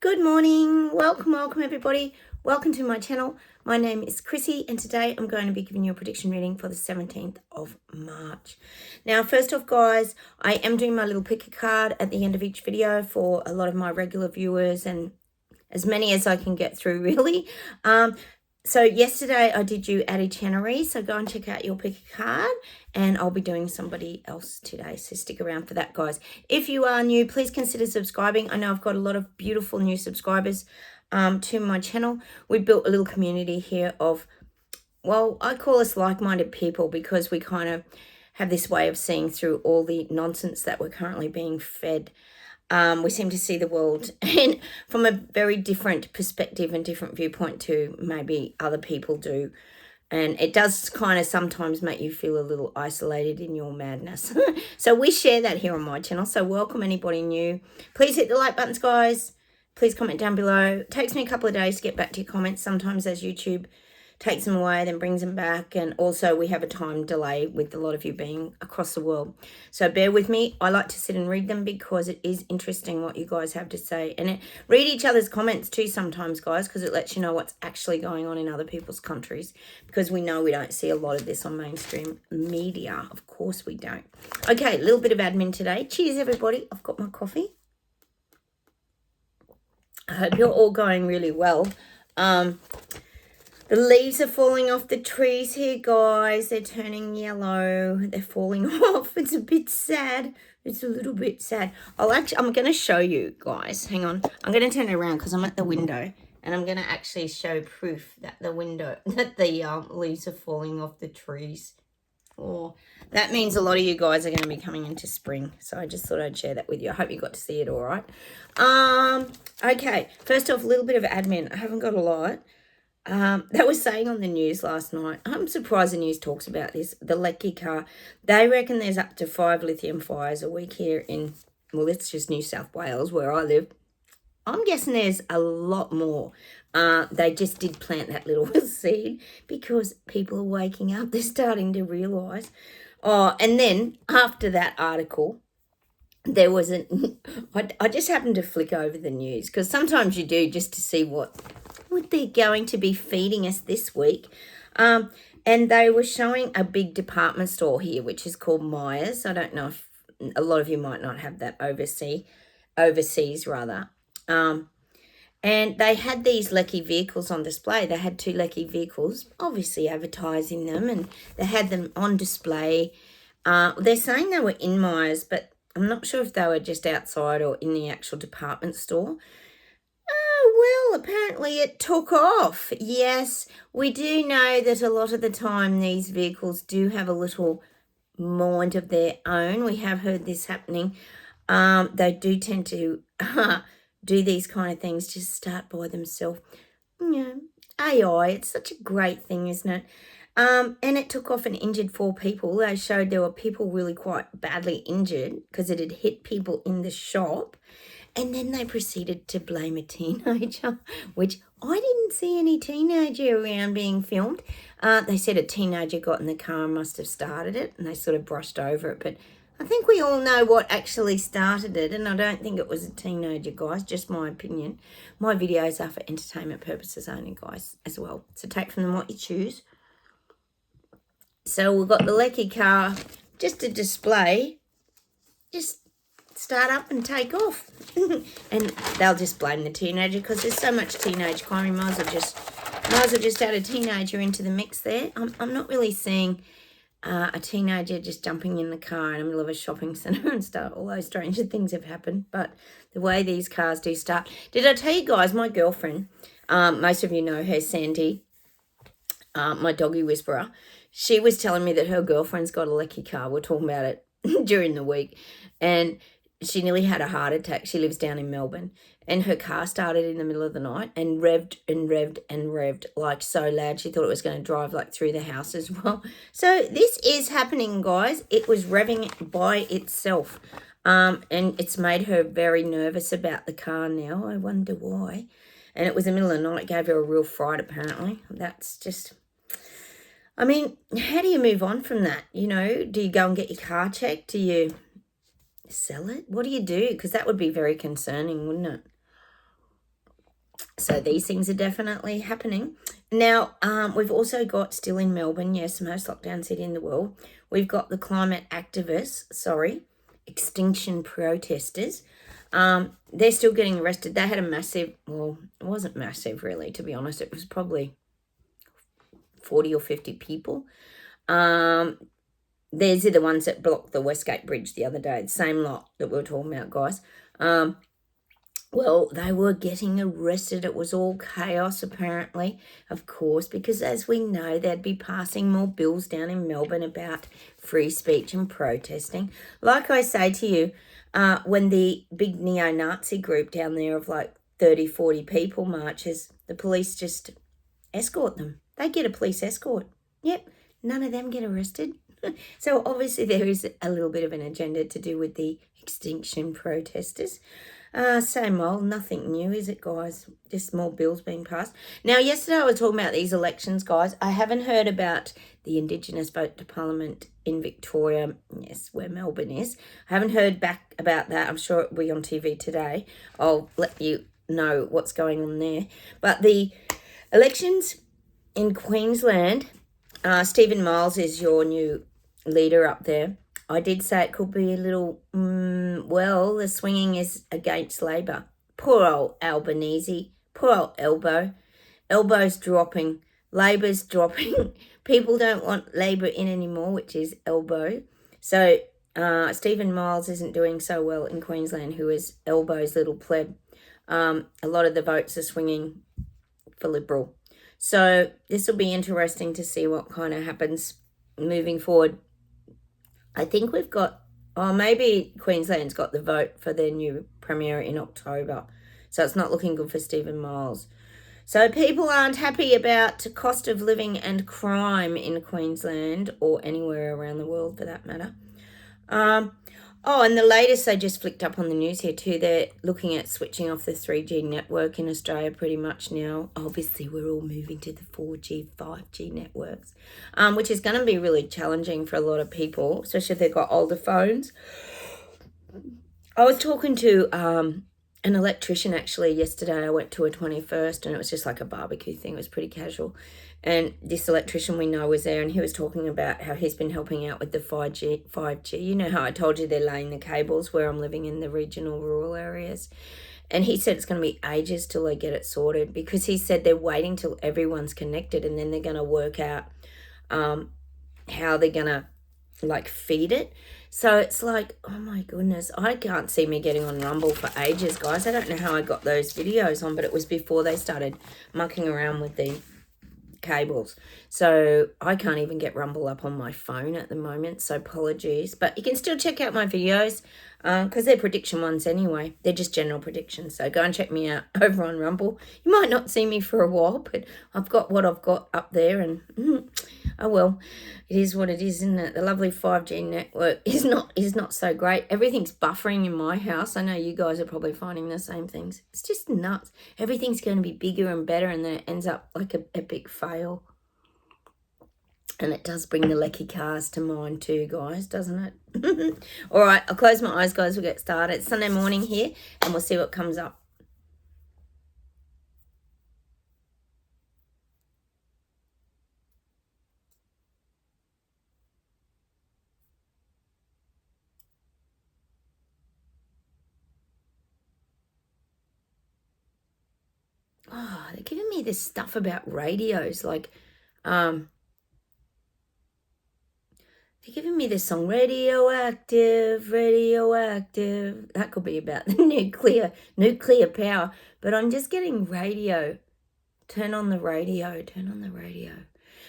Good morning. Welcome everybody. Welcome to my channel. My name is Chrissy and today I'm going to be giving you a prediction reading for the 17th of March. Now, first off, guys, I am doing my little pick a card at the end of each video for a lot of my regular viewers and as many as I can get through, really. So yesterday I did you Addie Chenery, so go and check out your pick a card, and I'll be doing somebody else today, so stick around for that, guys. If you are new, please consider subscribing. I know I've got a lot of beautiful new subscribers to my channel. We built a little community here of, well, I call us like-minded people because we kind of have this way of seeing through all the nonsense that we're currently being fed. We seem to see the world from a very different perspective and different viewpoint to maybe other people do. And it does kind of sometimes make you feel a little isolated in your madness. So we share that here on my channel. So welcome anybody new. Please hit the like buttons, guys. Please comment down below. It takes me a couple of days to get back to your comments. Sometimes as YouTube takes them away, then brings them back. And also we have a time delay with a lot of you being across the world. So bear with me. I like to sit and read them because it is interesting what you guys have to say. And read each other's comments too sometimes, guys, because it lets you know what's actually going on in other people's countries. Because we know we don't see a lot of this on mainstream media. Of course we don't. Okay, a little bit of admin today. Cheers, everybody. I've got my coffee. I hope you're all going really well. The leaves are falling off the trees here, guys. They're turning yellow. They're falling off. It's a bit sad. It's a little bit sad. I'm going to show you, guys. Hang on. I'm going to turn it around because I'm at the window. And I'm going to actually show proof that the leaves are falling off the trees. Oh, that means a lot of you guys are going to be coming into spring. So I just thought I'd share that with you. I hope you got to see it all right. Okay. First off, a little bit of admin. I haven't got a lot. They were saying on the news last night, I'm surprised the news talks about this, the Lecky car. They reckon there's up to 5 lithium fires a week here in, well, it's just New South Wales where I live. I'm guessing there's a lot more. They just did plant that little seed because people are waking up. They're starting to realise. Oh, and then after that article, there was I just happened to flick over the news because sometimes you do just to see what they're going to be feeding us this week. And they were showing a big department store here, which is called Myers. I don't know if a lot of you might not have that overseas rather. And they had these Lecky vehicles on display. They had 2 Lecky vehicles, obviously advertising them, and they had them on display. They're saying they were in Myers, but I'm not sure if they were just outside or in the actual department store. Well, apparently it took off. Yes, we do know that a lot of the time these vehicles do have a little mind of their own. We have heard this happening. They do tend to do these kind of things, just start by themselves. You know, AI, it's such a great thing, isn't it? And it took off and injured 4 people. They showed there were people really quite badly injured because it had hit people in the shop. And then they proceeded to blame a teenager, which I didn't see any teenager around being filmed. They said a teenager got in the car and must have started it, and they sort of brushed over it. But I think we all know what actually started it, and I don't think it was a teenager, guys, just my opinion. My videos are for entertainment purposes only, guys, as well. So take from them what you choose. So we've got the Lecky car, just a display, just start up and take off. And they'll just blame the teenager because there's so much teenage crime. You might as well just add a teenager into the mix there. I'm not really seeing a teenager just jumping in the car in the middle of a shopping centre and start. All those stranger things have happened, but the way these cars do start. Did I tell you guys, my girlfriend, most of you know her, Sandy, my doggy whisperer, she was telling me that her girlfriend's got a Lecky car. We're talking about it during the week, and she nearly had a heart attack. She lives down in Melbourne, and her car started in the middle of the night and revved and revved and revved like so loud she thought it was going to drive like through the house as well. So this is happening, guys. It was revving by itself, and it's made her very nervous about the car now. I wonder why. And it was the middle of the night. It gave her a real fright, apparently. That's just, I mean, how do you move on from that? You know, do you go and get your car checked? Do you sell it? What do you do? Because that would be very concerning, wouldn't it? So these things are definitely happening. Now, we've also got, still in Melbourne, yes, most lockdown city in the world, we've got the climate activists, extinction protesters. They're still getting arrested. They had a massive, well, it wasn't massive really, to be honest. It was probably 40 or 50 people. These are the ones that blocked the Westgate Bridge the other day, the same lot that we were talking about, guys. Well, they were getting arrested. It was all chaos, apparently, of course, because as we know, they'd be passing more bills down in Melbourne about free speech and protesting. Like I say to you, when the big neo-Nazi group down there of like 30, 40 people marches, the police just escort them. They get a police escort. Yep, none of them get arrested. So obviously there is a little bit of an agenda to do with the extinction protesters. Same old, nothing new, is it, guys? Just more bills being passed. Now, yesterday I was talking about these elections, guys. I haven't heard about the Indigenous vote to Parliament in Victoria, yes, where Melbourne is. I haven't heard back about that. I'm sure it'll be on TV today. I'll let you know what's going on there. But the elections in Queensland, Stephen Miles is your new leader up there. I did say it could be a little, well, the swinging is against Labor. Poor old Albanese, poor old Elbow. Elbow's dropping, Labor's dropping. People don't want Labor in anymore, which is Elbow. So Stephen Miles isn't doing so well in Queensland, who is Elbow's little pleb. A lot of the votes are swinging for Liberal. So this will be interesting to see what kind of happens moving forward. I think we've got, maybe Queensland's got the vote for their new Premier in October. So it's not looking good for Stephen Miles. So people aren't happy about cost of living and crime in Queensland or anywhere around the world for that matter. And the latest they just flicked up on the news here too, they're looking at switching off the 3G network in Australia pretty much now. Obviously, we're all moving to the 4G, 5G networks, which is going to be really challenging for a lot of people, especially if they've got older phones. I was talking to an electrician actually yesterday. I went to a 21st and it was just like a barbecue thing. It was pretty casual. And this electrician we know was there and he was talking about how he's been helping out with the 5G. You know how I told you they're laying the cables where I'm living in the regional rural areas. And he said it's going to be ages till they get it sorted because he said they're waiting till everyone's connected and then they're going to work out how they're going to like feed it. So it's like, oh my goodness, I can't see me getting on Rumble for ages, guys. I don't know how I got those videos on, but it was before they started mucking around with the cables. So I can't even get Rumble up on my phone at the moment, so apologies. But you can still check out my videos because they're prediction ones anyway. They're just general predictions. So go and check me out over on Rumble. You might not see me for a while, but I've got what I've got up there and oh well, it is what it is, isn't it? The lovely 5G network is not so great. Everything's buffering in my house. I know you guys are probably finding the same things. It's just nuts. Everything's going to be bigger and better and then it ends up like a epic fail. And it does bring the lecky cars to mind too, guys, doesn't it? All right, I'll close my eyes, guys. We'll get started. It's Sunday morning here and we'll see what comes up. Oh, they're giving me this stuff about radios, like, they're giving me this song, radioactive, radioactive. That could be about the nuclear power, but I'm just getting radio. Turn on the radio, turn on the radio.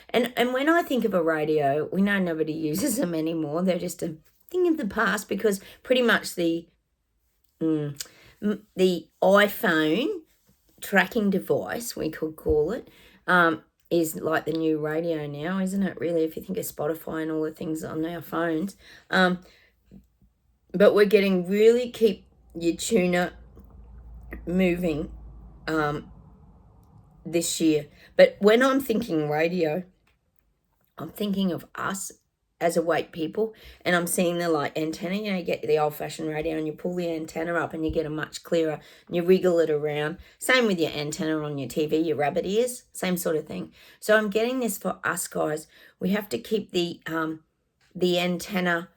And when I think of a radio, we know nobody uses them anymore. They're just a thing of the past because pretty much the iPhone tracking device, we could call it, is like the new radio now, isn't it, really, if you think of Spotify and all the things on our phones. But we're getting really keep your tuner moving this year. But when I'm thinking radio, I'm thinking of us as awake people, and I'm seeing the like antenna, you know, you get the old-fashioned radio and you pull the antenna up and you get a much clearer, and you wriggle it around. Same with your antenna on your TV, your rabbit ears, same sort of thing. So I'm getting this for us, guys. We have to keep the antenna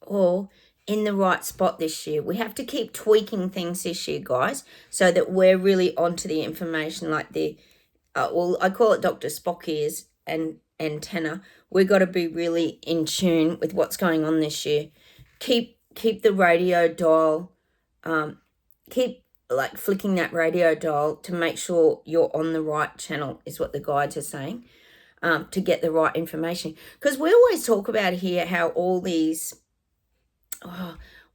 or in the right spot this year. We have to keep tweaking things this year, guys, so that we're really onto the information, like the well, I call it Dr. Spock ears and antenna. We've got to be really in tune with what's going on this year. Keep the radio dial, keep like flicking that radio dial to make sure you're on the right channel, is what the guides are saying, to get the right information. Because we always talk about here how all these,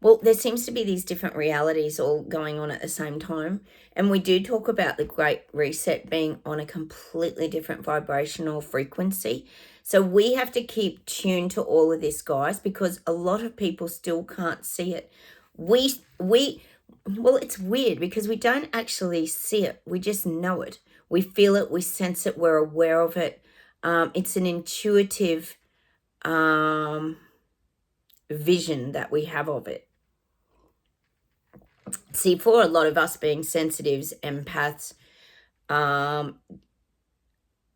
well, there seems to be these different realities all going on at the same time. And we do talk about the Great Reset being on a completely different vibrational frequency. So we have to keep tuned to all of this, guys, because a lot of people still can't see it. Well, it's weird because we don't actually see it. We just know it. We feel it. We sense it. We're aware of it. It's an intuitive vision that we have of it. See, for a lot of us being sensitives, empaths, well,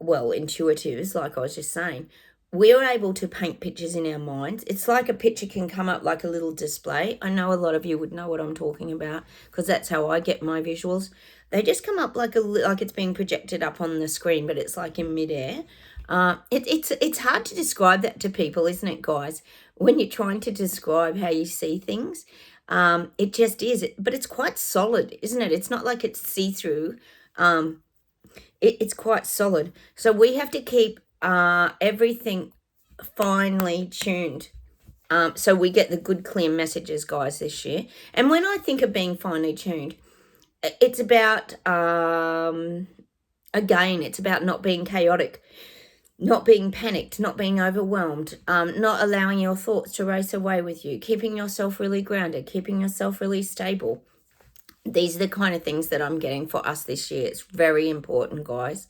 intuitives, like I was just saying, we're able to paint pictures in our minds. It's like a picture can come up like a little display. I know a lot of you would know what I'm talking about because that's how I get my visuals. They just come up like it's being projected up on the screen, but it's like in midair. It's hard to describe that to people, isn't it, guys? When you're trying to describe how you see things, it just is. But it's quite solid, isn't it? It's not like it's see-through. It's quite solid. So we have to keep everything finely tuned, so we get the good, clear messages, guys, this year. And when I think of being finely tuned, it's about, again, it's about not being chaotic, not being panicked, not being overwhelmed, not allowing your thoughts to race away with you, keeping yourself really grounded, keeping yourself really stable. These are the kind of things that I'm getting for us this year. It's very important, guys,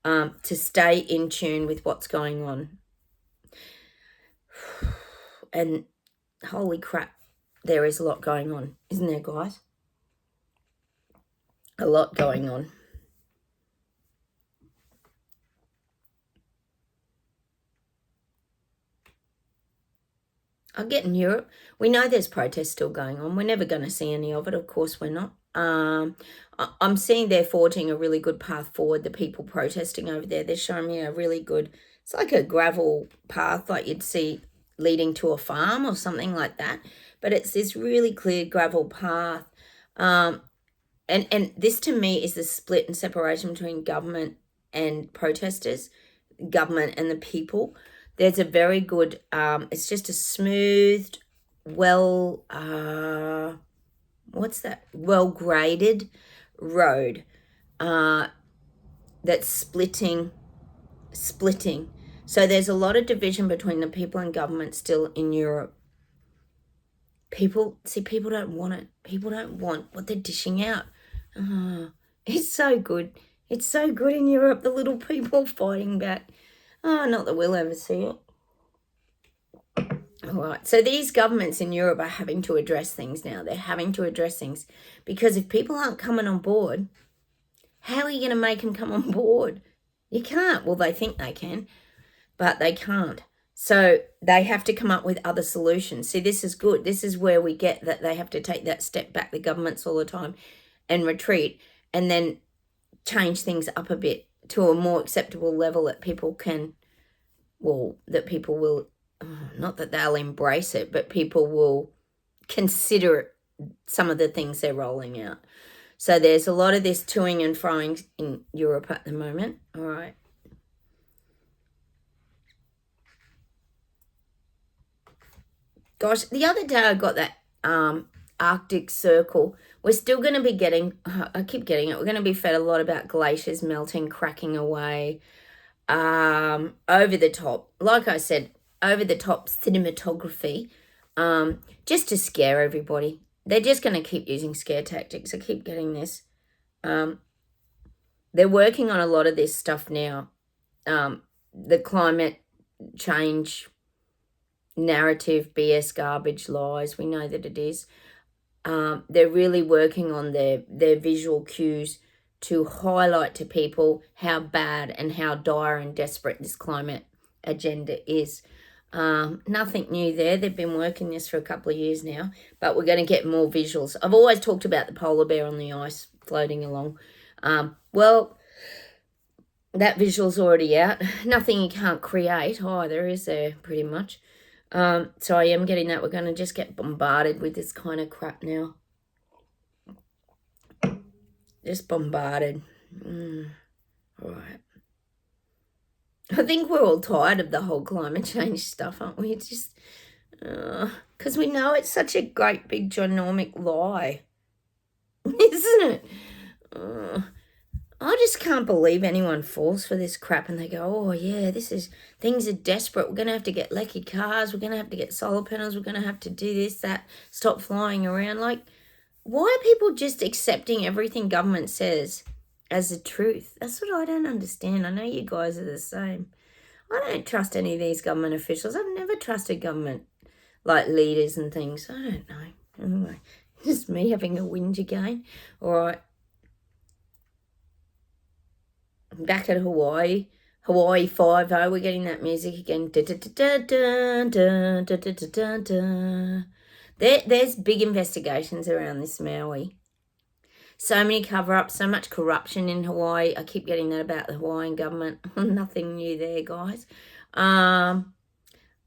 to stay in tune with what's going on. And holy crap, there is a lot going on, isn't there, guys? A lot going on. I get in Europe. We know there's protests still going on. We're never going to see any of it. Of course we're not. I'm seeing they're forging a really good path forward, the people protesting over there. They're showing me a really good, it's like a gravel path like you'd see leading to a farm or something like that. But it's this really clear gravel path. And this to me is the split and separation between government and protesters, government and the people. There's a very good, it's just a smooth, well graded road that's splitting. So there's a lot of division between the people and government still in Europe. People don't want it. People don't want what they're dishing out. It's so good. It's so good in Europe, the little people fighting back. Not that we'll ever see it. All right, so these governments in Europe are having to address things now. They're having to address things because if people aren't coming on board, how are you going to make them come on board? You can't. Well, they think they can, but they can't. So they have to come up with other solutions. See, this is good. This is where we get that they have to take that step back, the governments all the time, and retreat and then change things up a bit to a more acceptable level that people can, well, that people will, not that they'll embrace it, but people will consider some of the things they're rolling out. So there's a lot of this toing and froing in Europe at the moment. All right. Gosh, the other day I got that Arctic Circle. We're still going to be getting, I keep getting it, we're going to be fed a lot about glaciers melting, cracking away, over the top. Like I said, over the top cinematography, just to scare everybody. They're just going to keep using scare tactics. I keep getting this. They're working on a lot of this stuff now. the climate change narrative, BS, garbage, lies. We know that it is. They're really working on their visual cues to highlight to people how bad and how dire and desperate this climate agenda is. Nothing new there. They've been working this for a couple of years now, but we're going to get more visuals. I've always talked about the polar bear on the ice floating along. Well, that visual's already out. Nothing you can't create either, is there, pretty much. So I am getting that. We're going to just get bombarded with this kind of crap now. Just bombarded. All right. I think we're all tired of the whole climate change stuff, aren't we? It's just, because we know it's such a great big ginormic lie, isn't it? I just can't believe anyone falls for this crap and they go, oh yeah, things are desperate. We're going to have to get electric cars. We're going to have to get solar panels. We're going to have to do this, that, stop flying around. Like, why are people just accepting everything government says as the truth? That's what I don't understand. I know you guys are the same. I don't trust any of these government officials. I've never trusted government, like leaders and things. I don't know. Anyway, just me having a whinge again. All right. Back at Hawaii. Hawaii 5-0. We're getting that music again. There's big investigations around this Maui. So many cover-ups, so much corruption in Hawaii. I keep getting that about the Hawaiian government. Nothing new there, guys. And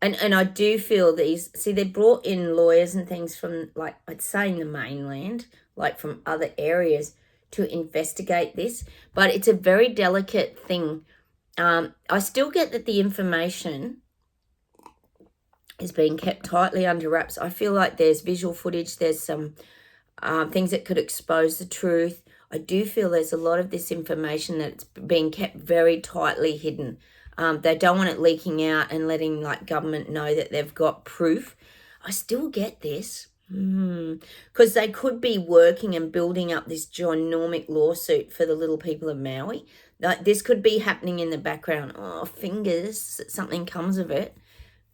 I do feel they brought in lawyers and things from, like, I'd say in the mainland, like from other areas, to investigate this. But it's a very delicate thing. I still get that the information is being kept tightly under wraps. I feel like there's visual footage, there's some things that could expose the truth. I do feel there's a lot of this information that's being kept very tightly hidden. They don't want it leaking out and letting, like, government know that they've got proof. I still get this. Because they could be working and building up this ginormic lawsuit for the little people of Maui. Like, this could be happening in the background. Oh, fingers, something comes of it.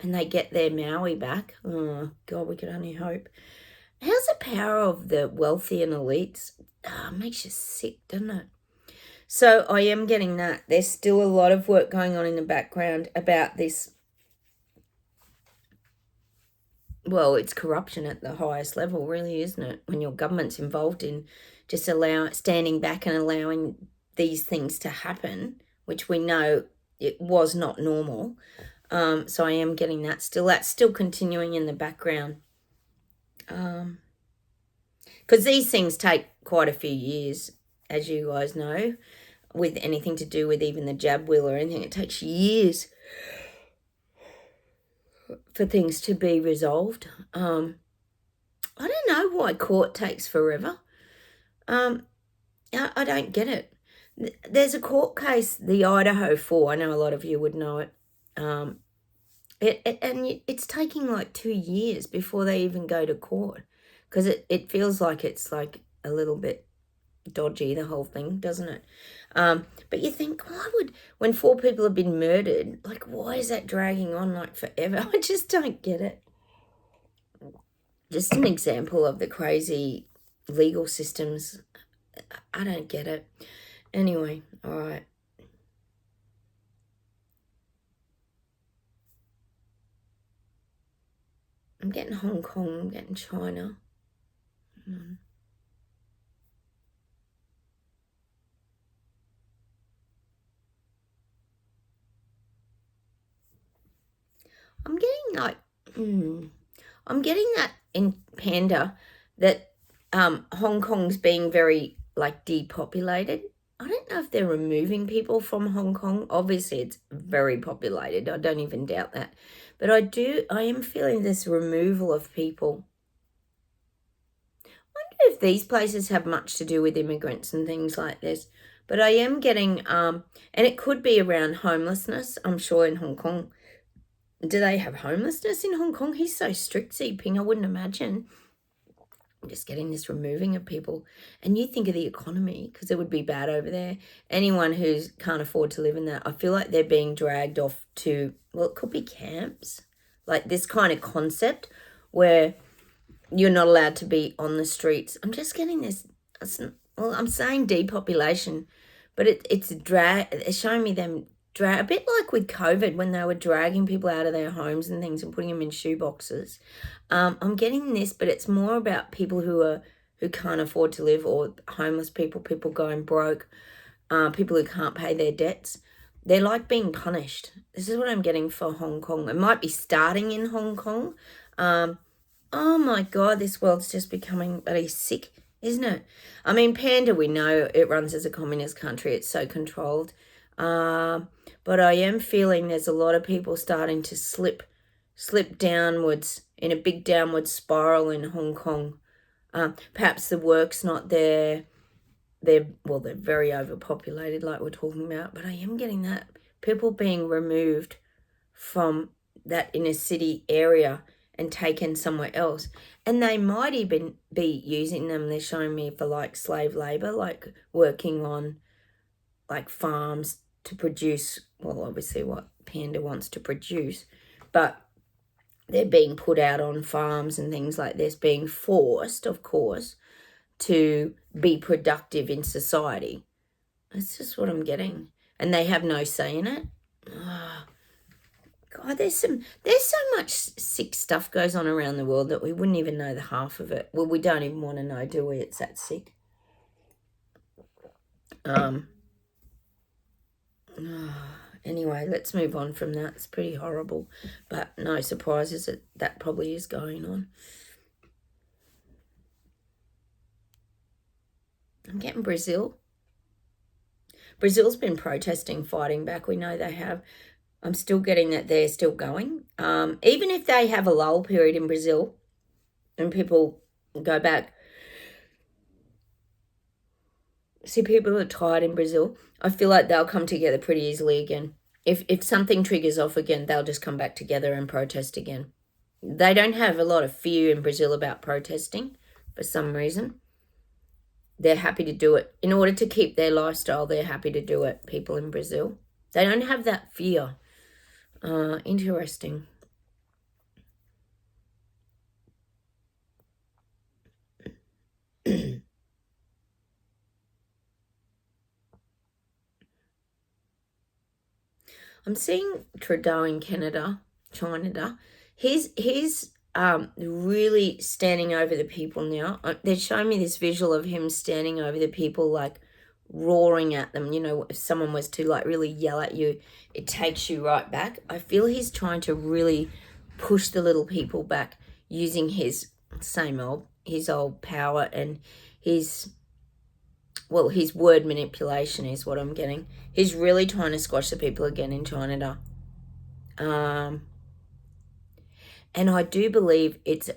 And they get their Maui back. Oh, God, we could only hope. How's the power of the wealthy and elites? Makes you sick, doesn't it? So I am getting that. There's still a lot of work going on in the background about this. Well, it's corruption at the highest level, really, isn't it? When your government's involved in just standing back and allowing these things to happen, which we know it was not normal. So I am getting that still. That's still continuing in the background. Because these things take quite a few years, as you guys know, with anything to do with even the jab wheel or anything. It takes years for things to be resolved. I don't know why court takes forever. I don't get it. There's a court case, the Idaho 4. I know a lot of you would know it. It's taking like 2 years before they even go to court, because it feels like it's like a little bit dodgy, the whole thing, doesn't it? But you think, when 4 people have been murdered, like, why is that dragging on like forever? I just don't get it. Just an example of the crazy legal systems. I don't get it. Anyway, all right. I'm getting Hong Kong, I'm getting China. I'm getting like, I'm getting that in Panda, that Hong Kong's being very, like, depopulated. I don't know if they're removing people from Hong Kong. Obviously, it's very populated. I don't even doubt that. But I am feeling this removal of people. I wonder if these places have much to do with immigrants and things like this. But I am getting, and it could be around homelessness, I'm sure, in Hong Kong. Do they have homelessness in Hong Kong? He's so strict, Xi Ping, I wouldn't imagine. I'm just getting this removing of people. And you think of the economy, because it would be bad over there. Anyone who can't afford to live in that, I feel like they're being dragged off to, well, it could be camps. Like this kind of concept where you're not allowed to be on the streets. I'm just getting this, well, I'm saying depopulation, but it's showing me them a bit like with COVID when they were dragging people out of their homes and things and putting them in shoe boxes. I'm getting this, but it's more about people who can't afford to live, or homeless people going broke, people who can't pay their debts. They're like being punished. This is what I'm getting for Hong Kong. It might be starting in Hong Kong. Oh my God, this world's just becoming very sick, isn't it? I mean, Panda, we know it runs as a communist country. It's so controlled. But I am feeling there's a lot of people starting to slip downwards in a big downward spiral in Hong Kong. Perhaps the work's not there. They're very overpopulated, like we're talking about. But I am getting that people being removed from that inner city area and taken somewhere else. And they might even be using them, they're showing me, for like slave labor, like working on like farms to produce, well, obviously what Panda wants to produce, but they're being put out on farms and things like this, being forced, of course, to be productive in society. That's just what I'm getting. And they have no say in it. Oh, God, there's so much sick stuff goes on around the world that we wouldn't even know the half of it. Well, we don't even want to know, do we? It's that sick. Anyway, let's move on from that. It's pretty horrible, but no surprises that probably is going on. I'm getting Brazil. Brazil's been protesting, fighting back. We know they have. I'm still getting that they're still going. Even if they have a lull period in Brazil and people go back, see, people are tired in Brazil. I feel like they'll come together pretty easily again. If something triggers off again, they'll just come back together and protest again. They don't have a lot of fear in Brazil about protesting for some reason. They're happy to do it. In order to keep their lifestyle, they're happy to do it, people in Brazil. They don't have that fear. Interesting. I'm seeing Trudeau in China. He's really standing over the people now. They're showing me this visual of him standing over the people, like roaring at them. You know, if someone was to like really yell at you, it takes you right back. I feel he's trying to really push the little people back using his old power and his word manipulation is what I'm getting. He's really trying to squash the people again in China. And I do believe it's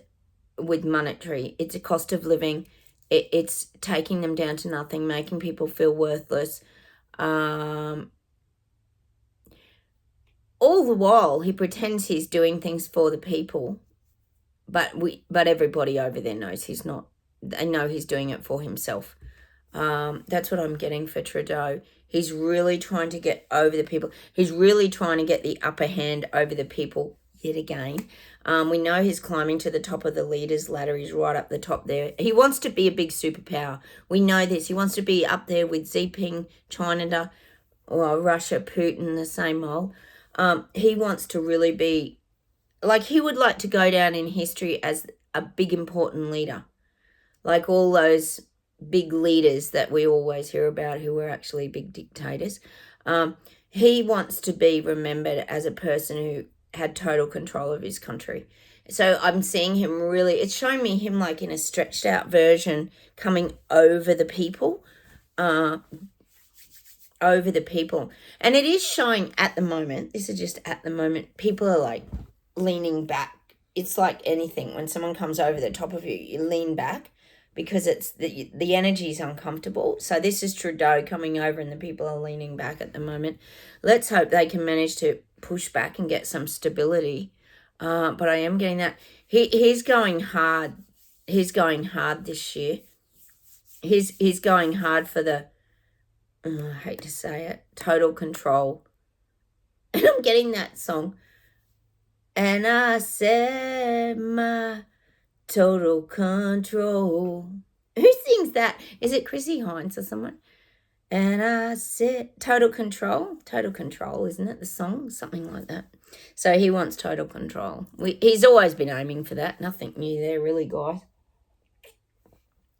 with monetary. It's a cost of living. It's taking them down to nothing, making people feel worthless. All the while, he pretends he's doing things for the people, but everybody over there knows he's not. They know he's doing it for himself. That's what I'm getting for Trudeau. He's really trying to get over the people. He's really trying to get the upper hand over the people yet again. We know he's climbing to the top of the leaders ladder. He's right up the top there. He wants to be a big superpower. We know this. He wants to be up there with Xi Jinping, China, or Russia, Putin, the same old. He wants to really be, like, he would like to go down in history as a big important leader. Like all those big leaders that we always hear about who were actually big dictators. He wants to be remembered as a person who had total control of his country. So I'm seeing him really, it's showing me him like in a stretched out version coming over the people. And it is showing at the moment, this is just at the moment, people are like leaning back. It's like anything. When someone comes over the top of you, you lean back because it's the energy is uncomfortable. So this is Trudeau coming over and the people are leaning back at the moment. Let's hope they can manage to push back and get some stability. But I am getting that. He's going hard he's going hard this year. He's going hard for the, I hate to say it, total control. And I'm getting that song. And I said my total control. Who sings that? Is it Chrissy Hines or someone? And I said total control. Total control, isn't it? The song? Something like that. So he wants total control. He's always been aiming for that. Nothing new there, really, guys.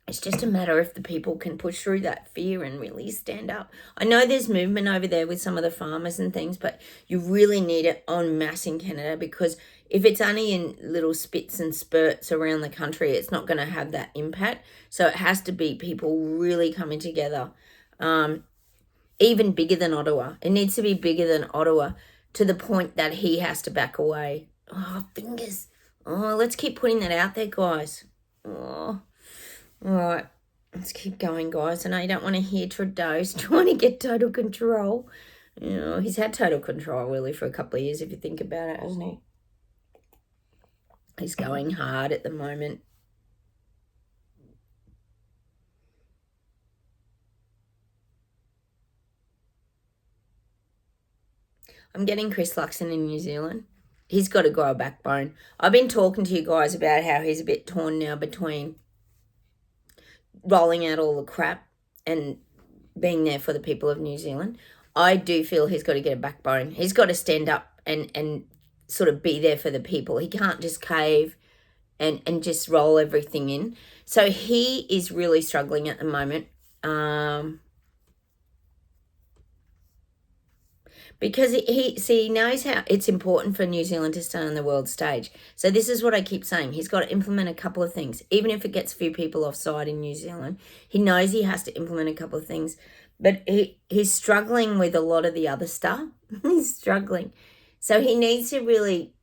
It's just a matter if the people can push through that fear and really stand up. I know there's movement over there with some of the farmers and things, but you really need it en masse in Canada, because if it's only in little spits and spurts around the country, it's not going to have that impact. So it has to be people really coming together, even bigger than Ottawa. It needs to be bigger than Ottawa to the point that he has to back away. Oh, fingers. Oh, let's keep putting that out there, guys. Oh. All right, let's keep going, guys. I know you don't want to hear Trudeau's trying to get total control. You know, he's had total control, really, for a couple of years, if you think about it, hasn't he? He's going hard at the moment. I'm getting Chris Luxon in New Zealand. He's got to grow a backbone. I've been talking to you guys about how he's a bit torn now between rolling out all the crap and being there for the people of New Zealand. I do feel he's got to get a backbone. He's got to stand up and sort of be there for the people. He can't just cave and just roll everything in. So he is really struggling at the moment. Because he knows how it's important for New Zealand to stay on the world stage. So this is what I keep saying. He's got to implement a couple of things. Even if it gets a few people offside in New Zealand, he knows he has to implement a couple of things. But he's struggling with a lot of the other stuff. He's struggling. So he needs to really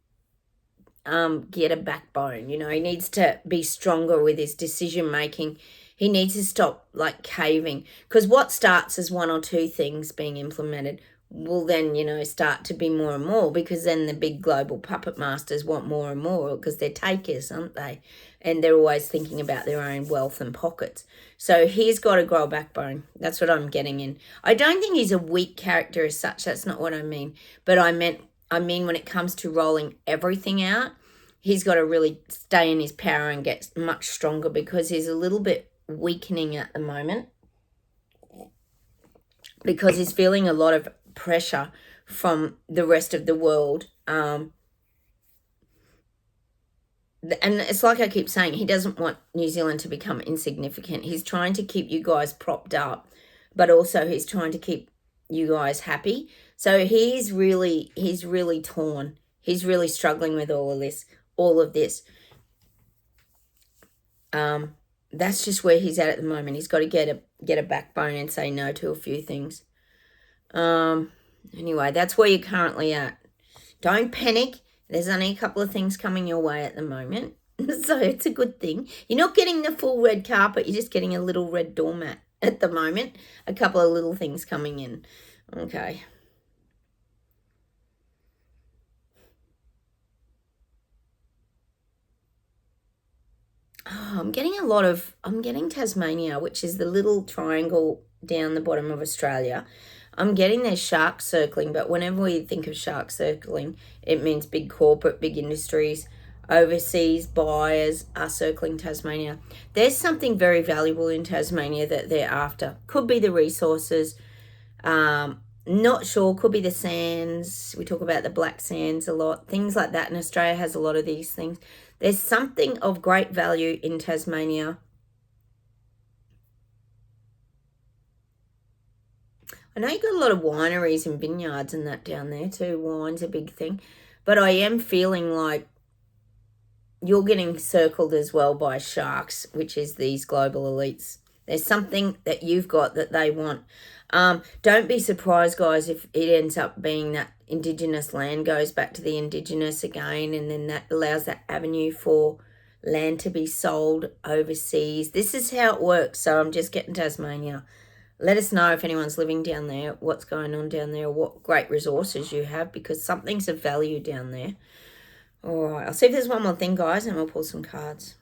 get a backbone. You know, he needs to be stronger with his decision making. He needs to stop like caving. Because what starts as one or two things being implemented will then, you know, start to be more and more, because then the big global puppet masters want more and more, because they're takers, aren't they? And they're always thinking about their own wealth and pockets. So he's got to grow a backbone. That's what I'm getting in. I don't think he's a weak character as such. That's not what I mean. But I mean when it comes to rolling everything out, he's got to really stay in his power and get much stronger, because he's a little bit weakening at the moment, because he's feeling a lot of pressure from the rest of the world. And it's like I keep saying, he doesn't want New Zealand to become insignificant. He's trying to keep you guys propped up, but also he's trying to keep you guys happy. So he's really torn. He's really struggling with all of this. That's just where he's at the moment. He's got to get a backbone and say no to a few things. Anyway, that's where you're currently at. Don't panic. There's only a couple of things coming your way at the moment. So it's a good thing. You're not getting the full red carpet. You're just getting a little red doormat at the moment. A couple of little things coming in. Okay. Oh, I'm getting Tasmania, which is the little triangle down the bottom of Australia. I'm getting their shark circling, but whenever we think of shark circling, it means big corporate, big industries, overseas buyers are circling Tasmania. There's something very valuable in Tasmania that they're after. Could be the resources, not sure, could be the sands. We talk about the black sands a lot, things like that, and Australia has a lot of these things. There's something of great value in Tasmania. I know you've got a lot of wineries and vineyards and that down there too. Wine's a big thing. But I am feeling like you're getting circled as well by sharks, which is these global elites. There's something that you've got that they want. Don't be surprised, guys, if it ends up being that Indigenous land goes back to the Indigenous again, and then that allows that avenue for land to be sold overseas. This is how it works. So I'm just getting Tasmania. Let us know if anyone's living down there, what's going on down there, what great resources you have, because something's of value down there. All right, I'll see if there's one more thing, guys, and we'll pull some cards.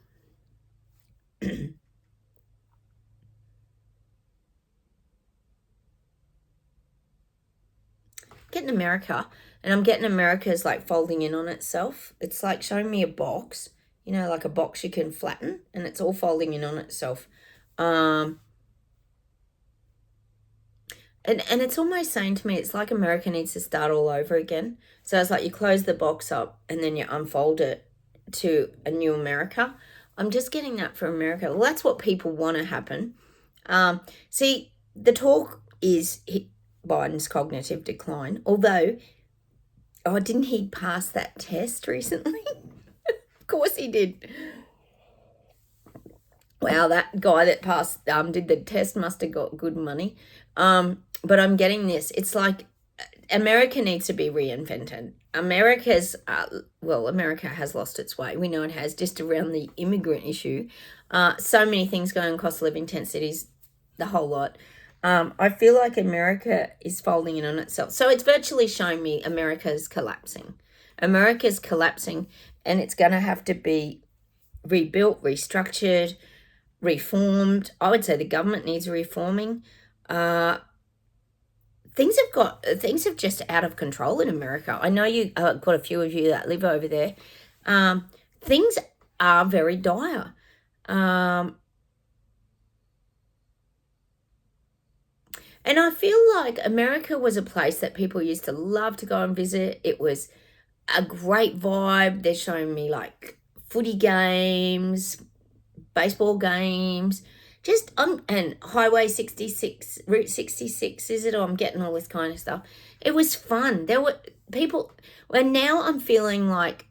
Getting America, and I'm getting America's like folding in on itself. It's like showing me a box, you know, like a box you can flatten, and it's all folding in on itself. And it's almost saying to me, it's like America needs to start all over again. So it's like you close the box up and then you unfold it to a new America. I'm just getting that for America. Well, that's what people want to happen. See, the talk is Biden's cognitive decline, although, oh, didn't he pass that test recently? Of course he did. Wow, that guy that passed, did the test must have got good money. But I'm getting this. It's like America needs to be reinvented. America has lost its way. We know it has, just around the immigrant issue. So many things going on, cost of living, tent cities, the whole lot. I feel like America is folding in on itself. So it's virtually showing me America's collapsing. America's collapsing, and it's going to have to be rebuilt, restructured, reformed. I would say the government needs reforming. Things have just out of control in America. I know you got a few of you that live over there. Things are very dire. And I feel like America was a place that people used to love to go and visit. It was a great vibe. They're showing me like footy games, baseball games, just and Highway 66, Route 66, is it? Or I'm getting all this kind of stuff. It was fun. There were people, and now I'm feeling like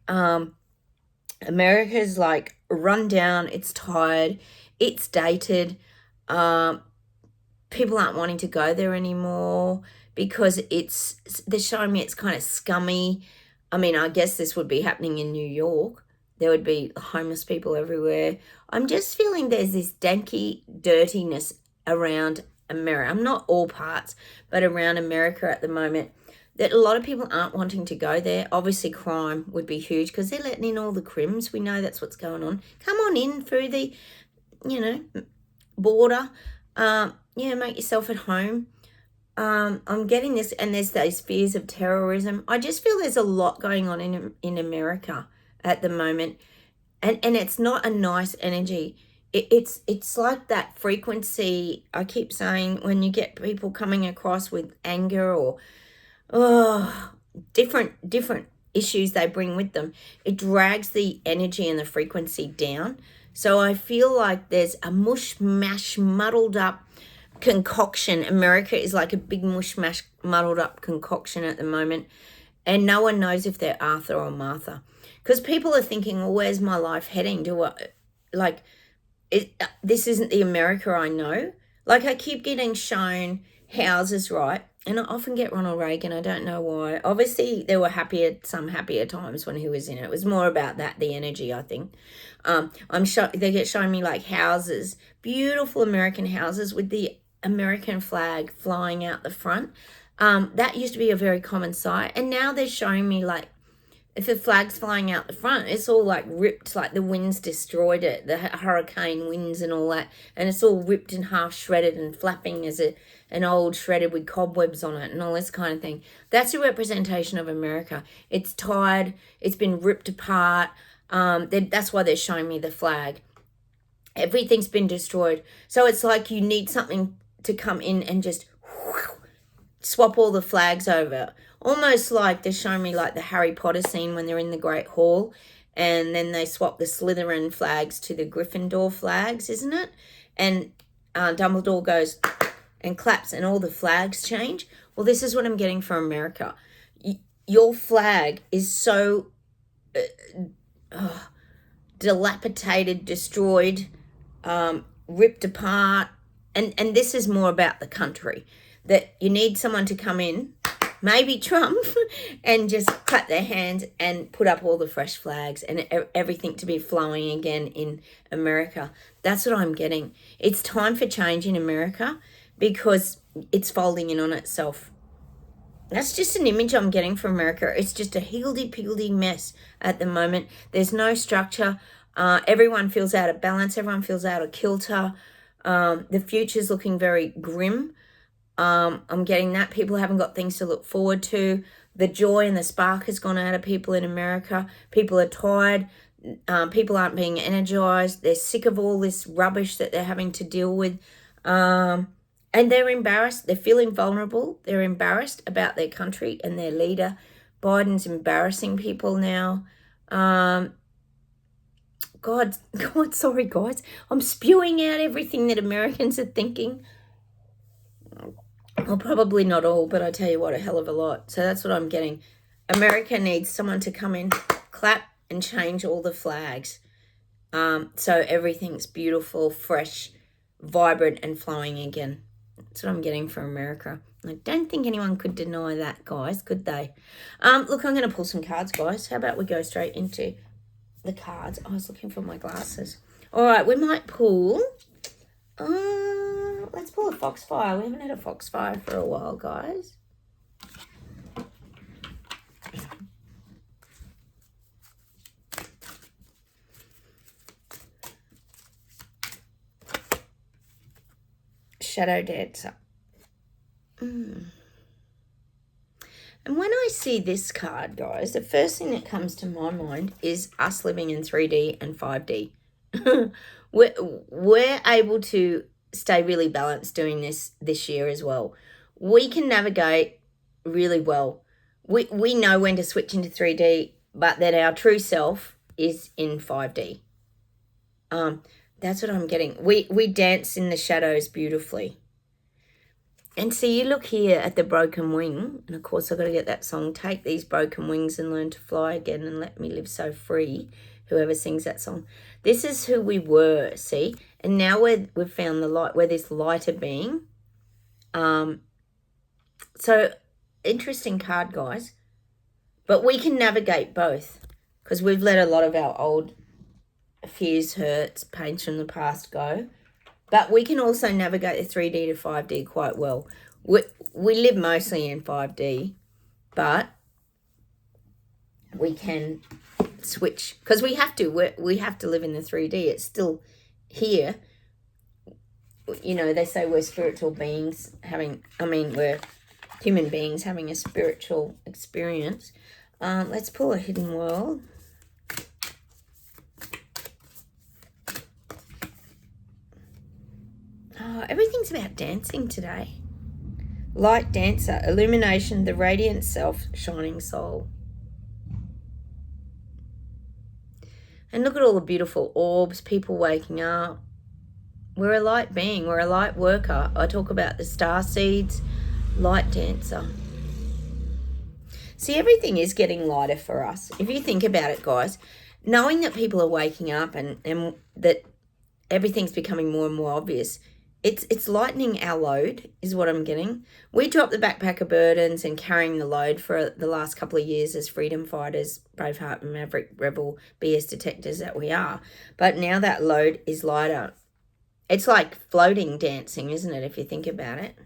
America's like run down, it's tired, it's dated. People aren't wanting to go there anymore because they're showing me it's kind of scummy. I mean, I guess this would be happening in New York. There would be homeless people everywhere. I'm just feeling there's this danky dirtiness around America. I'm not all parts, but around America at the moment, that a lot of people aren't wanting to go there. Obviously, crime would be huge because they're letting in all the crims. We know that's what's going on. Come on in through the, border. Make yourself at home. I'm getting this, and there's those fears of terrorism. I just feel there's a lot going on in America at the moment, and it's not a nice energy. It's like that frequency I keep saying when you get people coming across with anger or different issues they bring with them. It drags the energy and the frequency down. So I feel like there's a mush mash muddled up concoction. America is like a big mush mash muddled up concoction at the moment, and no one knows if they're Arthur or Martha, because people are thinking, well, where's my life heading? This isn't the America I know. Like, I keep getting shown houses, right? And I often get Ronald Reagan. I don't know why. Obviously, there were some happier times when he was in it. It was more about that, the energy, I think. They get showing me like houses, beautiful American houses with the American flag flying out the front. That used to be a very common sight. And now they're showing me like, if the flag's flying out the front, it's all like ripped, like the winds destroyed it, the hurricane winds and all that. And it's all ripped and half shredded and flapping as an old shredded with cobwebs on it and all this kind of thing. That's a representation of America. It's tired. It's been ripped apart. That's why they're showing me the flag. Everything's been destroyed. So it's like you need something to come in and just swap all the flags over. Almost like they're showing me like the Harry Potter scene when they're in the Great Hall and then they swap the Slytherin flags to the Gryffindor flags, isn't it? And Dumbledore goes and claps and all the flags change. Well, this is what I'm getting from America. Your flag is so dilapidated, destroyed, ripped apart. And this is more about the country, that you need someone to come in, maybe Trump, and just clap their hands and put up all the fresh flags and everything to be flowing again in America. That's what I'm getting. It's time for change in America because it's folding in on itself. That's just an image I'm getting from America. It's just a higgledy-piggledy mess at the moment. There's no structure. Everyone feels out of balance. Everyone feels out of kilter. The future's looking very grim. I'm getting that. People haven't got things to look forward to. The joy and the spark has gone out of people in America. People are tired. People aren't being energized. They're sick of all this rubbish that they're having to deal with. And they're embarrassed. They're feeling vulnerable. They're embarrassed about their country and their leader. Biden's embarrassing people now. God, sorry, guys. I'm spewing out everything that Americans are thinking. Well, probably not all, but I tell you what, a hell of a lot. So that's what I'm getting. America needs someone to come in, clap, and change all the flags. So everything's beautiful, fresh, vibrant, and flowing again. That's what I'm getting for America. I don't think anyone could deny that, guys, could they? Look, I'm going to pull some cards, guys. How about we go straight into the cards? I was looking for my glasses. All right, we might pull... let's pull a foxfire. We haven't had a foxfire for a while, guys. Shadow Dancer. And when I see this card, guys, the first thing that comes to my mind is us living in 3D and 5D. We're able to stay really balanced doing this year as well. We can navigate really well. We know when to switch into 3D, but that our true self is in 5D. That's what I'm getting. We dance in the shadows beautifully. And so you look here at the broken wing, and of course I've got to get that song, Take These Broken Wings and Learn to Fly Again and Let Me Live So Free, whoever sings that song. This is who we were, see? And now we've found the light, we're this lighter being. So, interesting card, guys. But we can navigate both because we've let a lot of our old fears, hurts, pains from the past go. But we can also navigate the 3D to 5D quite well. We live mostly in 5D, but we can switch because we have to. We have to live in the 3D. It's still here. You know, they say we're spiritual beings we're human beings having a spiritual experience. Let's pull a hidden world. Oh, everything's about dancing today. Light dancer, illumination, the radiant self, shining soul. And look at all the beautiful orbs, people waking up. We're a light being. We're a light worker. I talk about the star seeds, light dancer. See, everything is getting lighter for us. If you think about it, guys, knowing that people are waking up and that everything's becoming more and more obvious, it's lightening our load is what I'm getting. We dropped the backpacker burdens and carrying the load for the last couple of years as freedom fighters, Braveheart and Maverick Rebel BS detectors that we are. But now that load is lighter. It's like floating dancing, isn't it, if you think about it?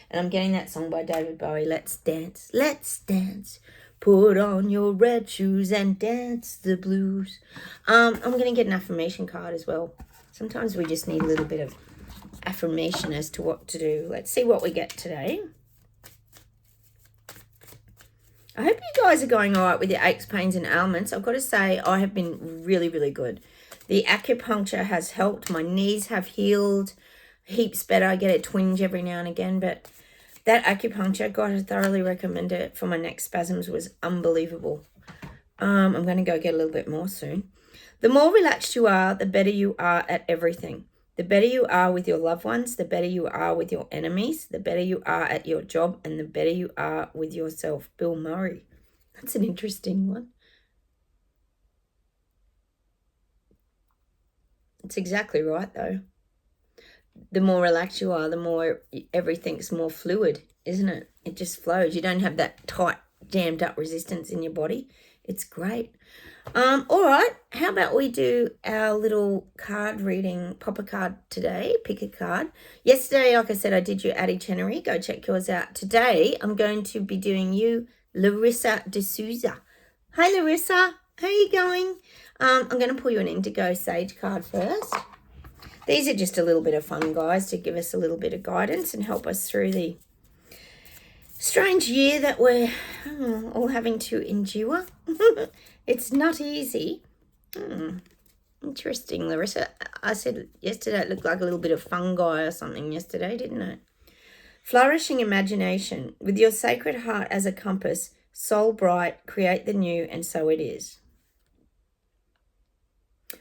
And I'm getting that song by David Bowie, Let's Dance, Let's Dance. Put on your red shoes and dance the blues. I'm going to get an affirmation card as well. Sometimes we just need a little bit of affirmation as to what to do. Let's see what we get today. I hope you guys are going all right with your aches, pains, and ailments. I've got to say I have been really, really good. The acupuncture has helped. My knees have healed heaps better. I get a twinge every now and again, but that acupuncture, God, I thoroughly recommend it for my neck spasms. Was unbelievable. I'm going to go get a little bit more soon. The more relaxed you are, the better you are at everything. The better you are with your loved ones, the better you are with your enemies, the better you are at your job, and the better you are with yourself. Bill Murray. That's an interesting one. It's exactly right, though. The more relaxed you are, the more everything's more fluid, isn't it? It just flows. You don't have that tight, jammed up resistance in your body. It's great. All right. How about we do our little card reading, pop a card today, pick a card. Yesterday, like I said, I did your itinerary. Go check yours out. Today, I'm going to be doing you, Larissa D'Souza. Hi, Larissa. How are you going? I'm going to pull you an indigo sage card first. These are just a little bit of fun, guys, to give us a little bit of guidance and help us through the strange year that we're all having to endure. It's not easy. Interesting, Larissa. I said yesterday it looked like a little bit of fungi or something yesterday, didn't it? Flourishing imagination. With your sacred heart as a compass, soul bright, create the new, and so it is.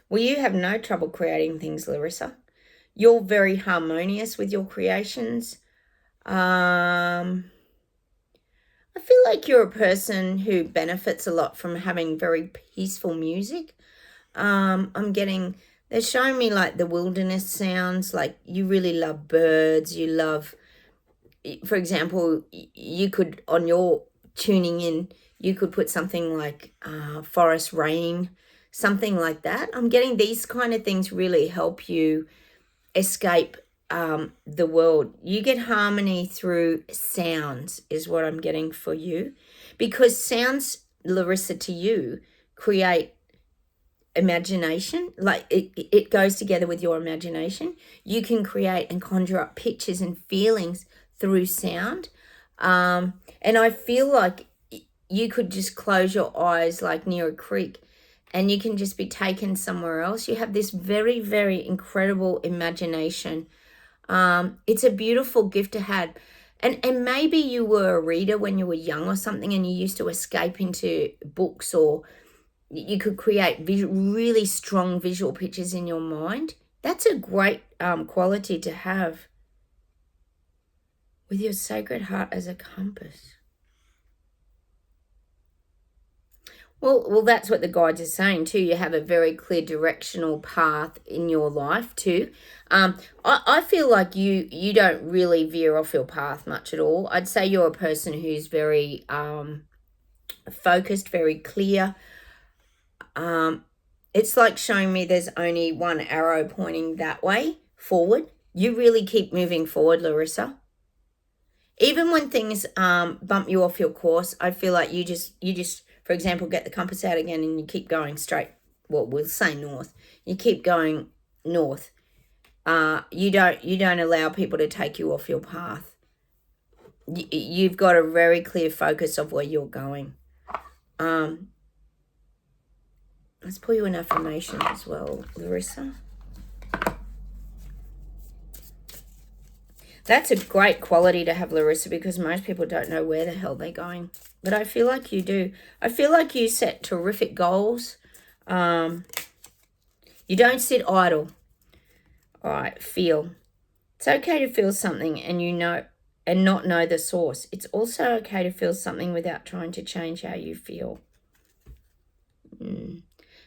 Well, you have no trouble creating things, Larissa. You're very harmonious with your creations. I feel like you're a person who benefits a lot from having very peaceful music. They're showing me like the wilderness sounds, like you really love birds, you love, for example, you could, on your tuning in, you could put something like forest rain, something like that. I'm getting these kind of things really help you escape the world. You get harmony through sounds is what I'm getting for you, because sounds, Larissa, to you create imagination. Like it goes together with your imagination. You can create and conjure up pictures and feelings through sound, and I feel like you could just close your eyes like near a creek and you can just be taken somewhere else. You have this very, very incredible imagination. It's a beautiful gift to have. And maybe you were a reader when you were young or something and you used to escape into books, or you could create really strong visual pictures in your mind. That's a great quality to have with your sacred heart as a compass. Well, that's what the guides are saying too. You have a very clear directional path in your life too. I feel like you don't really veer off your path much at all. I'd say you're a person who's very focused, very clear. It's like showing me there's only one arrow pointing that way, forward. You really keep moving forward, Larissa. Even when things bump you off your course, I feel like you just, for example, get the compass out again and you keep going straight. Well, we'll say north. You keep going north. You don't allow people to take you off your path. You've got a very clear focus of where you're going. Let's pull you an affirmation as well, Larissa. That's a great quality to have, Larissa, because most people don't know where the hell they're going. But I feel like you do. I feel like you set terrific goals. You don't sit idle. All right, feel. It's okay to feel something and not know the source. It's also okay to feel something without trying to change how you feel. And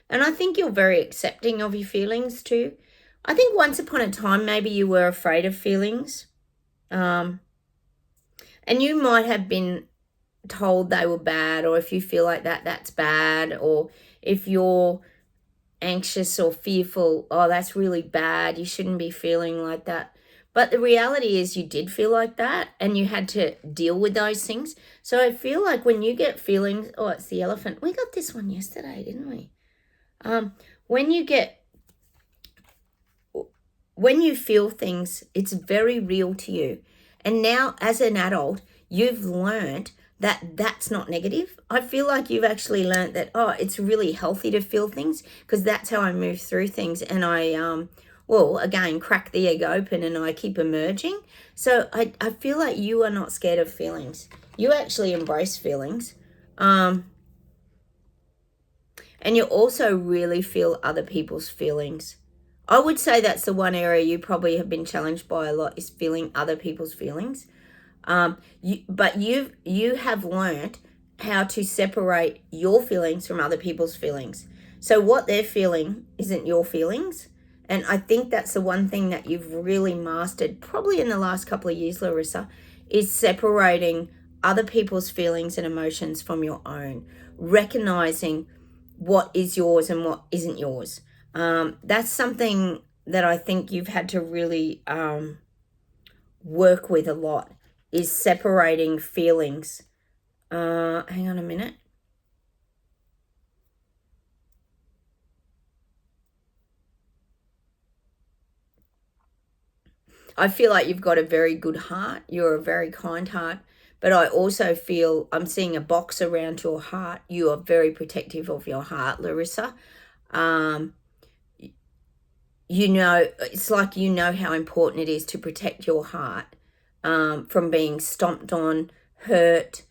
I think you're very accepting of your feelings too. I think once upon a time, maybe you were afraid of feelings. And you might have been told they were bad, or if you feel like that, that's bad, or if you're anxious or fearful, oh, that's really bad, you shouldn't be feeling like that. But the reality is you did feel like that and you had to deal with those things. So I feel like when you get feelings, oh, it's the elephant. We got this one yesterday, didn't we? When you feel things, it's very real to you. And now as an adult, you've learned that that's not negative. I feel like you've actually learned that, oh, it's really healthy to feel things, because that's how I move through things. And I, again, crack the egg open and I keep emerging. So I feel like you are not scared of feelings. You actually embrace feelings. And you also really feel other people's feelings. I would say that's the one area you probably have been challenged by a lot, is feeling other people's feelings. But you have learned how to separate your feelings from other people's feelings. So what they're feeling isn't your feelings. And I think that's the one thing that you've really mastered probably in the last couple of years, Larissa, is separating other people's feelings and emotions from your own, recognizing what is yours and what isn't yours. That's something that I think you've had to really work with a lot, is separating feelings. Hang on a minute. I feel like you've got a very good heart. You're a very kind heart. But I also feel I'm seeing a box around your heart. You are very protective of your heart, Larissa. You know, it's like you know how important it is to protect your heart from being stomped on, hurt.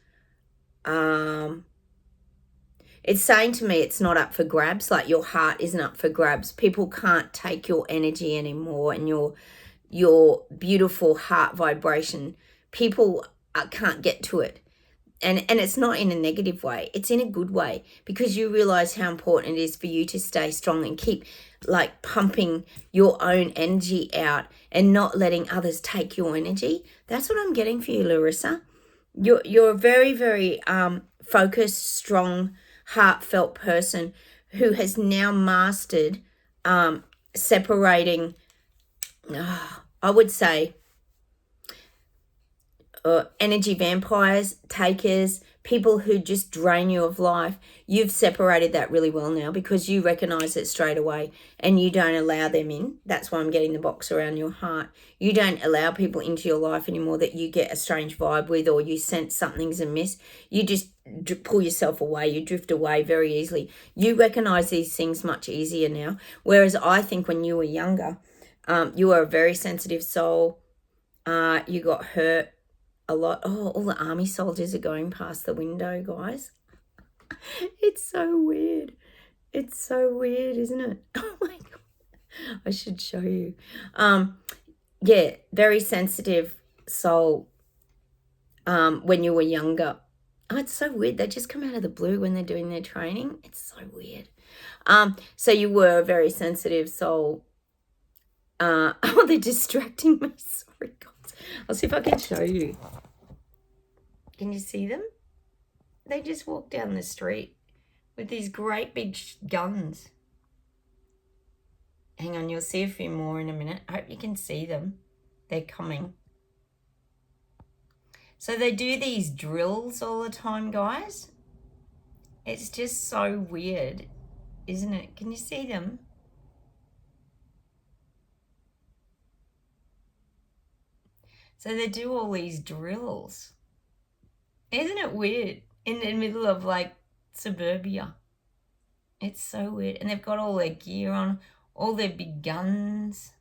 It's saying to me it's not up for grabs, like your heart isn't up for grabs. People can't take your energy anymore and your beautiful heart vibration. People can't get to it. And it's not in a negative way. It's in a good way, because you realize how important it is for you to stay strong and keep like pumping your own energy out and not letting others take your energy. That's what I'm getting for you, Larissa. You're a very, very focused, strong, heartfelt person who has now mastered separating, I would say, energy vampires, takers, people who just drain you of life. You've separated that really well now, because you recognize it straight away and you don't allow them in. That's why I'm getting the box around your heart. You don't allow people into your life anymore that you get a strange vibe with, or you sense something's amiss. You just pull yourself away. You drift away very easily. You recognize these things much easier now. Whereas I think when you were younger, you were a very sensitive soul. You got hurt a lot. Oh, all the army soldiers are going past the window, guys. It's so weird. It's so weird, isn't it? Oh my God. I should show you. Yeah, very sensitive soul when you were younger. Oh, it's so weird. They just come out of the blue when they're doing their training. It's so weird. So you were a very sensitive soul. Oh, they're distracting me. Sorry, guys. I'll see if I can show you. Can you see them? They just walk down the street with these great big guns. Hang on, you'll see a few more in a minute. I hope you can see them. They're coming. So they do these drills all the time, guys. It's just so weird, isn't it? Can you see them? So they do all these drills. Isn't it weird? In the middle of like suburbia. It's so weird. And they've got all their gear on, all their big guns.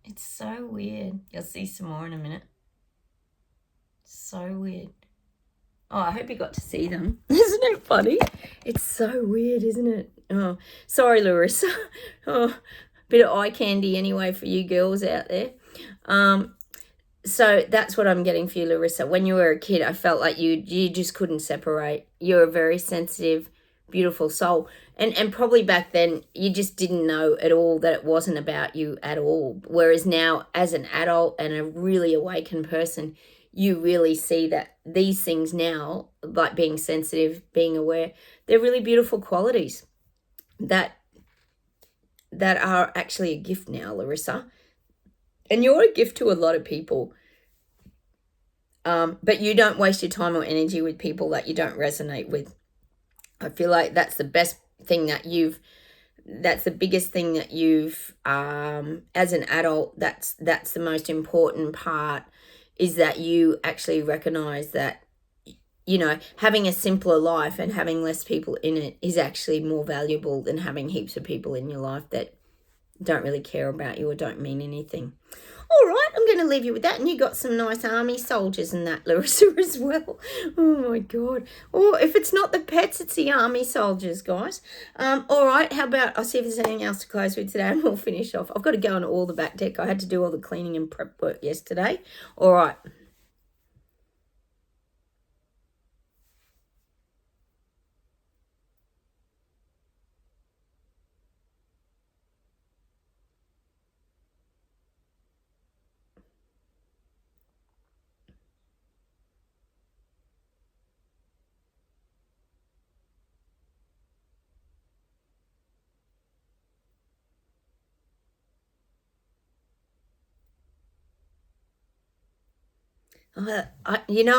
It's so weird. You'll see some more in a minute. So weird. Oh, I hope you got to see them. Isn't it funny? It's so weird, isn't it? Oh, sorry, Larissa. Oh, bit of eye candy anyway for you girls out there. So that's what I'm getting for you, Larissa. When you were a kid, I felt like you just couldn't separate. You're a very sensitive, beautiful soul. And probably back then, you just didn't know at all that it wasn't about you at all. Whereas now, as an adult and a really awakened person, you really see that these things now, like being sensitive, being aware, they're really beautiful qualities that are actually a gift now, Larissa. And you're a gift to a lot of people. But you don't waste your time or energy with people that you don't resonate with. I feel like that's the best thing that's the biggest thing that you've, as an adult, that's the most important part, is that you actually recognize that, you know, having a simpler life and having less people in it is actually more valuable than having heaps of people in your life that don't really care about you or don't mean anything. All right, I'm going to leave you with that. And you got some nice army soldiers in that, Larissa, as well. Oh, my God. Or if it's not the pets, it's the army soldiers, guys. All right, how about I'll see if there's anything else to close with today and we'll finish off. I've got to go on all the back deck. I had to do all the cleaning and prep work yesterday. All right.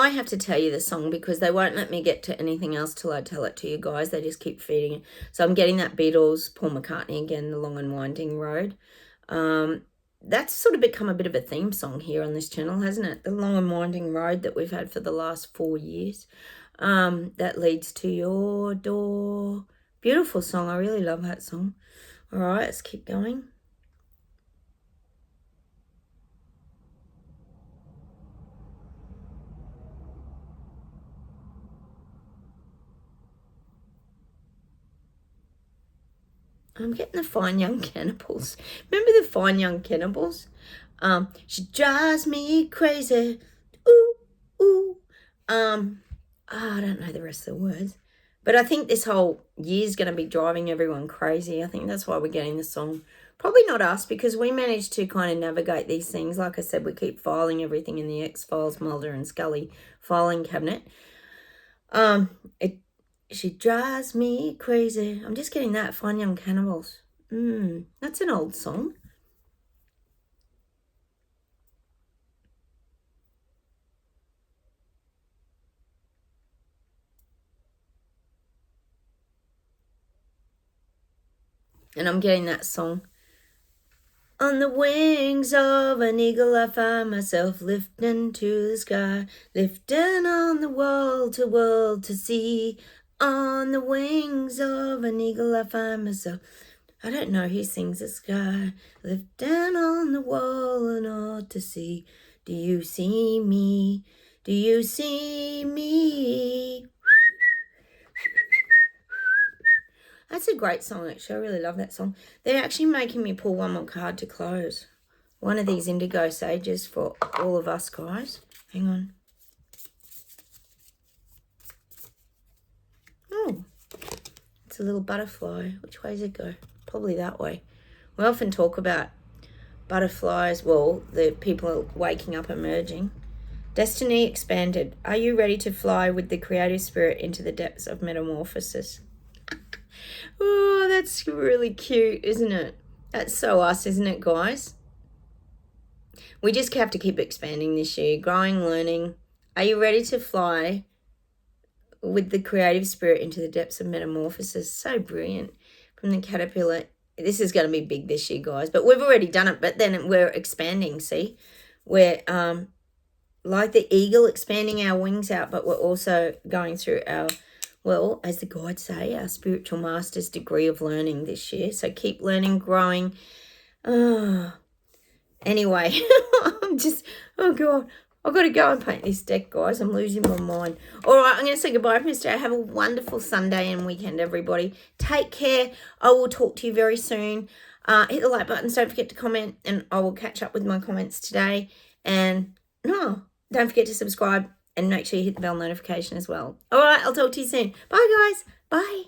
I have to tell you the song because they won't let me get to anything else till I tell it to you guys. They just keep feeding it. So I'm getting that Beatles, Paul McCartney again, The Long and Winding Road. that's sort of become a bit of a theme song here on this channel, hasn't it? The long and winding road that we've had for the last 4 years. That leads to your door. Beautiful song. I really love that song. All right, let's keep going. I'm getting the Fine Young Cannibals. Remember the Fine Young Cannibals? She drives me crazy. Ooh, ooh. I don't know the rest of the words. But I think this whole year's going to be driving everyone crazy. I think that's why we're getting the song. Probably not us, because we managed to kind of navigate these things. Like I said, we keep filing everything in the X-Files, Mulder and Scully filing cabinet. She drives me crazy. I'm just getting that. Fine Young Cannibals. That's an old song. And I'm getting that song. On the wings of an eagle, I find myself lifting to the sky, lifting on the world to see. On the wings of an eagle, I find myself. I don't know who sings the sky, lifting on the wall and all to see. Do you see me? Do you see me? That's a great song, actually. I really love that song. They're actually making me pull one more card to close. One of these indigo sages for all of us guys. Hang on. Oh, it's a little butterfly. Which way does it go? Probably that way. We often talk about butterflies. Well, the people waking up, emerging. Destiny expanded. Are you ready to fly with the creative spirit into the depths of metamorphosis? Oh, that's really cute, isn't it? That's so us, isn't it, guys? We just have to keep expanding this year. Growing, learning. Are you ready to fly with the creative spirit into the depths of metamorphosis? So brilliant. From the caterpillar. This is going to be big this year, guys. But we've already done it. But then we're expanding, see? We're like the eagle, expanding our wings out. But we're also going through our... well, as the guides say, our spiritual master's degree of learning this year. So keep learning, growing. Anyway, I'm just, oh God, I've got to go and paint this deck, guys. I'm losing my mind. All right, I'm going to say goodbye from today. Have a wonderful Sunday and weekend, everybody. Take care. I will talk to you very soon. Hit the like button. Don't forget to comment, and I will catch up with my comments today. And no, don't forget to subscribe. And make sure you hit the bell notification as well. All right, I'll talk to you soon. Bye, guys. Bye.